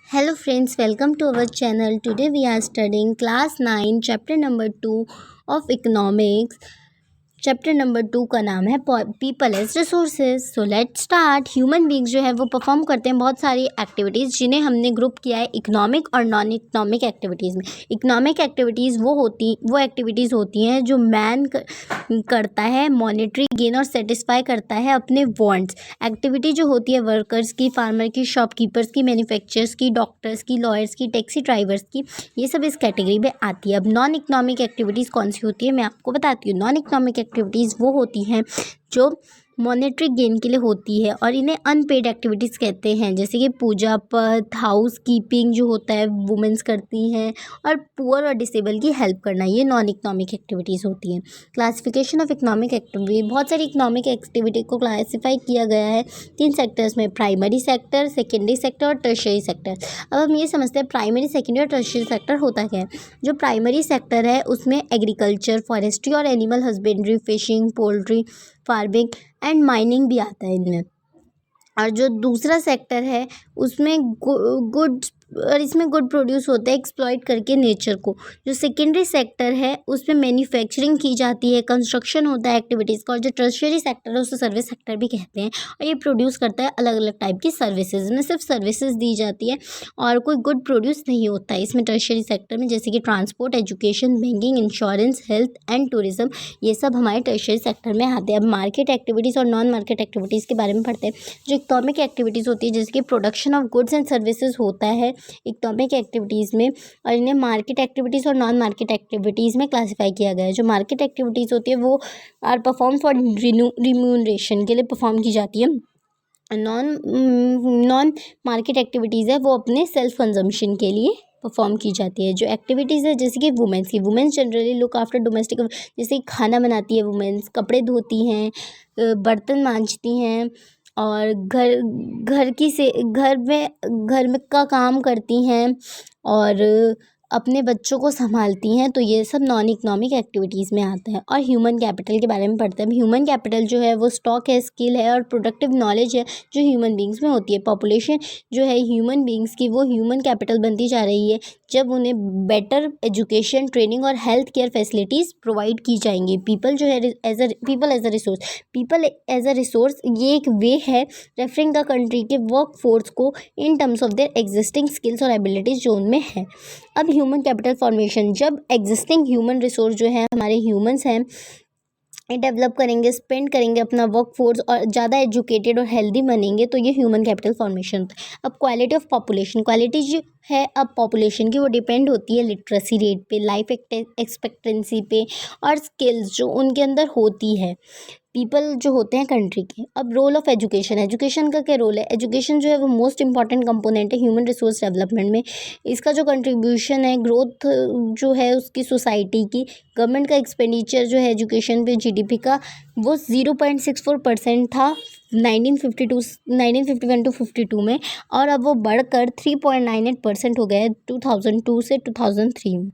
Hello friends, welcome to our channel. Today we are studying class 9 chapter number 2 of economics. Chapter number 2 का नाम है people as resources. So let's start. Human beings जो है वो perform करते हैं बहुत सारी एक्टिविटीज़ जिन्हें हमने ग्रुप किया है इकोनॉमिक और नॉन इकोनॉमिक एक्टिविटीज़ में। इकोनॉमिक एक्टिविटीज़ वो एक्टिविटीज़ होती हैं जो मैन करता है, मॉनेटरी गेन और सेटिस्फाई करता है अपने वांट्स। एक्टिविटी जो होती है वर्कर्स की, फार्मर की, शॉपकीपर्स की, मैन्युफैक्चरर्स की, डॉक्टर्स की, लॉयर्स की, टैक्सी ड्राइवर्स की, ये सब इस कैटेगरी में आती है। अब नॉन इकोनॉमिक एक्टिविटीज़ कौन सी होती है मैं आपको बताती हूँ। नॉन इकोनॉमिक एक्टिविटीज़ वो होती हैं जो मॉनेटरी गेन के लिए होती है और इन्हें अनपेड एक्टिविटीज़ कहते हैं, जैसे कि पूजा पाठ, हाउस कीपिंग जो होता है वुमेंस करती हैं, और पुअर और डिसेबल की हेल्प करना, ये नॉन इकोनॉमिक एक्टिविटीज़ होती हैं। क्लासिफिकेशन ऑफ इकोनॉमिक एक्टिविटी, बहुत सारी इकोनॉमिक एक्टिविटी को क्लासीफाई किया गया है 3 सेक्टर्स में, प्राइमरी सेक्टर, सेकेंडरी सेक्टर और टर्शियरी सेक्टर। अब हम ये समझते हैं प्राइमरी, सेकेंडरी और टर्शियरी सेक्टर होता क्या है। जो प्राइमरी सेक्टर है उसमें एग्रीकल्चर, फॉरेस्ट्री और animal husbandry, fishing, poultry, farming and mining भी आता है इनमें। और जो दूसरा सेक्टर है उसमें गुड प्रोड्यूस होता है एक्सप्लॉइट करके नेचर को। जो सेकेंडरी सेक्टर है उसमें मैन्युफैक्चरिंग की जाती है, कंस्ट्रक्शन होता है एक्टिविटीज़ का। और जो टर्शियरी सेक्टर है उसे सर्विस सेक्टर भी कहते हैं, और ये प्रोड्यूस करता है अलग अलग टाइप की सर्विसेज। इसमें सिर्फ सर्विसेज दी जाती है और कोई गुड प्रोड्यूस नहीं होता है इसमें टर्शियरी सेक्टर में, जैसे कि transport, education, banking, insurance, health and tourism, ये सब हमारे टर्शियरी सेक्टर में आते हैं। अब मार्केट एक्टिविटीज़ और नॉन मार्केट एक्टिविटीज़ के बारे में पढ़ते हैं। जो इकोनॉमिक एक्टिविटीज़ होती है जैसे कि production of goods and services होता है इकोनॉमिक एक्टिविटीज़ में, और इन्हें मार्केट एक्टिविटीज़ और नॉन मार्केट एक्टिविटीज़ में क्लासीफाई किया गया है। जो मार्केट एक्टिविटीज़ होती है वो आर परफॉर्म फॉर रिम्यूनरेशन के लिए परफॉर्म की जाती है। नॉन मार्केट एक्टिविटीज़ है वो अपने सेल्फ कंजम्पशन के लिए परफॉर्म की जाती है। जो एक्टिविटीज़ है जैसे कि women's generally look after domestic, जैसे कि खाना बनाती है वुमेंस, कपड़े धोती हैं, बर्तन मांजती हैं, और घर में का काम करती हैं, और अपने बच्चों को संभालती हैं। तो ये सब नॉन इकोनॉमिक एक्टिविटीज़ में आता है। और ह्यूमन कैपिटल के बारे में पढ़ते हैं। ह्यूमन कैपिटल जो है वो स्टॉक है, स्किल है और प्रोडक्टिव नॉलेज है जो ह्यूमन बींग्स में होती है। पॉपुलेशन जो है ह्यूमन बींग्स की वो ह्यूमन कैपिटल बनती जा रही है जब उन्हें बेटर एजुकेशन, ट्रेनिंग और हेल्थ केयर फैसिलिटीज़ प्रोवाइड की जाएंगी। पीपल जो है पीपल एज अ रिसोर्स ये एक वे है रेफरिंग द कंट्री के वर्क फोर्स को in terms of their existing skills और एबिलिटीज़ जो उनमें है। अब ह्यूमन कैपिटल फॉर्मेशन, जब एग्जिस्टिंग ह्यूमन रिसोर्स जो है हमारे ह्यूमंस हैं डेवलप करेंगे, स्पेंड करेंगे अपना वर्क फोर्स और ज़्यादा एजुकेटेड और हेल्दी बनेंगे, तो ये ह्यूमन कैपिटल फॉर्मेशन होता है। अब क्वालिटी ऑफ पॉपुलेशन, क्वालिटी जो है अब पॉपुलेशन की वो डिपेंड होती है लिटरेसी रेट पे, लाइफ एक्सपेक्टेंसी पे और स्किल्स जो उनके अंदर होती है पीपल जो होते हैं कंट्री के। अब रोल ऑफ एजुकेशन, एजुकेशन का क्या रोल है। एजुकेशन जो है वो मोस्ट इंपॉर्टेंट कंपोनेंट है ह्यूमन रिसोर्स डेवलपमेंट में। इसका जो कंट्रीब्यूशन है, ग्रोथ जो है उसकी सोसाइटी की, गवर्नमेंट का एक्सपेंडिचर जो है एजुकेशन पे जीडीपी का वो 0.64% था 1951 टू 52 में, और अब वो बढ़कर 3.98% हो गया है 2002 से 2003 में।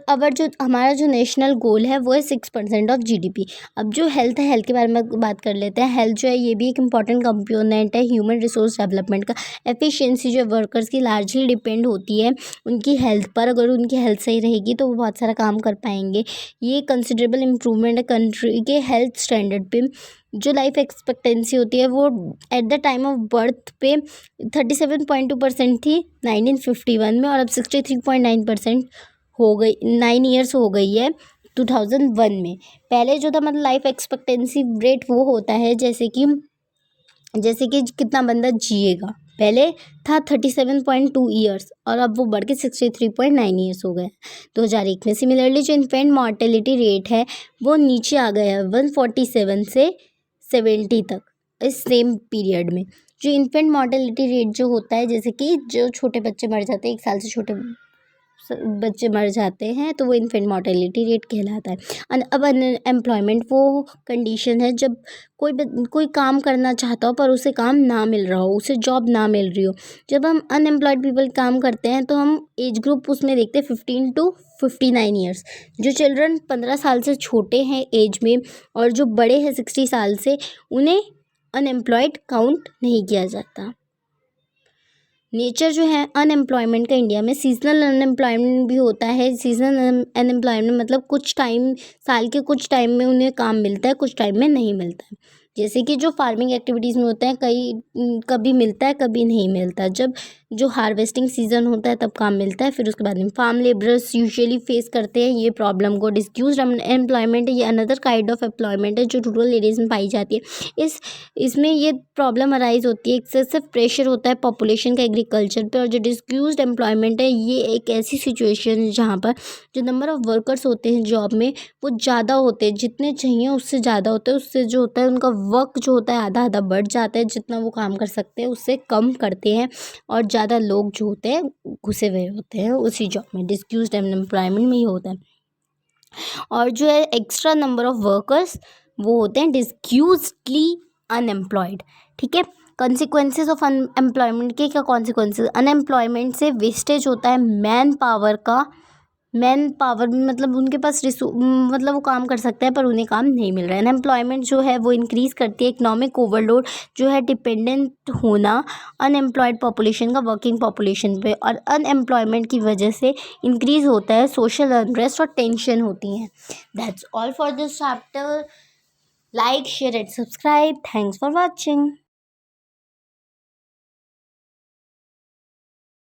अवर जो हमारा जो नेशनल गोल है वो है 6% ऑफ जीडीपी। अब जो हेल्थ है, हेल्थ के बारे में बात कर लेते हैं। हेल्थ जो है ये भी एक इंपॉर्टेंट कंपोनेंट है ह्यूमन रिसोर्स डेवलपमेंट का। एफिशिएंसी जो है वर्कर्स की लार्जली डिपेंड होती है उनकी हेल्थ पर। अगर उनकी हेल्थ सही रहेगी तो वो बहुत सारा काम कर पाएंगे। ये कंसिडरेबल इम्प्रूवमेंट है कंट्री के हेल्थ स्टैंडर्ड पे। जो लाइफ एक्सपेक्टेंसी होती है वो at the time of birth पे 37.2% थी 1951 में, और अब 63.9% हो गई, 9 ईयर्स हो गई है 2001 में। पहले जो था मतलब लाइफ एक्सपेक्टेंसी रेट वो होता है जैसे कि कितना बंदा जिएगा, पहले था 37.2 ईयर्स और अब वो बढ़ के 63.9 ईयर्स हो गए 2001 में। सिमिलरली जो इन्फेंट मॉर्टेलिटी रेट है वो नीचे आ गया है 147 से 70 तक इस सेम पीरियड में। जो इन्फेंट मॉर्टेलिटी रेट जो होता है, जैसे कि जो छोटे बच्चे मर जाते हैं, 1 साल से छोटे बच्चे मर जाते हैं, तो वो इन्फेंट मॉर्टेलिटी रेट कहलाता है। अब अनएम्प्लॉयमेंट वो कंडीशन है जब कोई काम करना चाहता हो पर उसे काम ना मिल रहा हो, उसे जॉब ना मिल रही हो। जब हम अनएम्प्लॉयड पीपल काम करते हैं तो हम एज ग्रुप उसमें देखते हैं 15 टू 59 ईयर्स। जो चिल्ड्रन 15 साल से छोटे हैं एज में और जो बड़े हैं 60 साल से, उन्हें अनएम्प्लॉयड काउंट नहीं किया जाता। नेचर जो है अनएम्प्लॉयमेंट का इंडिया में, सीजनल अनएम्प्लॉयमेंट भी होता है। सीजनल अनएम्प्लॉयमेंट मतलब कुछ टाइम, साल के कुछ टाइम में उन्हें काम मिलता है, कुछ टाइम में नहीं मिलता है। जैसे कि जो फार्मिंग एक्टिविटीज़ में होता है, कभी मिलता है कभी नहीं मिलता। जब जो हार्वेस्टिंग सीजन होता है तब काम मिलता है, फिर उसके बाद में फार्म लेबरर्स यूजुअली फेस करते हैं ये प्रॉब्लम को। डिस्क्यूज्ड एम्प्लॉयमेंट, ये अनदर काइंड ऑफ एम्प्लॉयमेंट है जो रूरल एरियाज में पाई जाती है। इसमें ये प्रॉब्लम अराइज होती है, एक्सेसिव प्रेशर होता है पॉपुलेशन का एग्रीकल्चर पे। और जो डिस्क्यूज्ड एम्प्लॉयमेंट है, ये एक ऐसी सिचुएशन है जहाँ पर जो नंबर ऑफ़ वर्कर्स होते हैं जॉब में वो ज़्यादा होते हैं, जितने चाहिए उससे ज़्यादा होते हैं। उससे जो होता है उनका वर्क जो होता है आधा आधा बढ़ जाता है, जितना वो काम कर सकते हैं उससे कम करते हैं, और ज़्यादा लोग जो होते हैं घुसे हुए होते हैं उसी जॉब में। डिस्क्यूज्ड एम्प्लॉयमेंट में ही होता है। और जो है एक्स्ट्रा नंबर ऑफ़ वर्कर्स, वो होते हैं डिस्क्यूज्डली अनएम्प्लॉयड। ठीक है। कॉन्सिक्वेंसेस ऑफ अनएम्प्लॉयमेंट के क्या कॉन्सिक्वेंसेस? अनएम्प्लॉयमेंट से वेस्टेज होता है मैन पावर का। मैन पावर मतलब उनके पास मतलब वो काम कर सकते हैं पर उन्हें काम नहीं मिल रहा है। अनएम्प्लॉयमेंट जो है वो इंक्रीज़ करती है इकोनॉमिक ओवरलोड, जो है डिपेंडेंट होना अनएम्प्लॉयड पॉपुलेशन का वर्किंग पॉपुलेशन पे। और अनएम्प्लॉयमेंट की वजह से इंक्रीज़ होता है सोशल अनरेस्ट और टेंशन होती हैं। That's all for this chapter. Like, share and subscribe. Thanks for watching.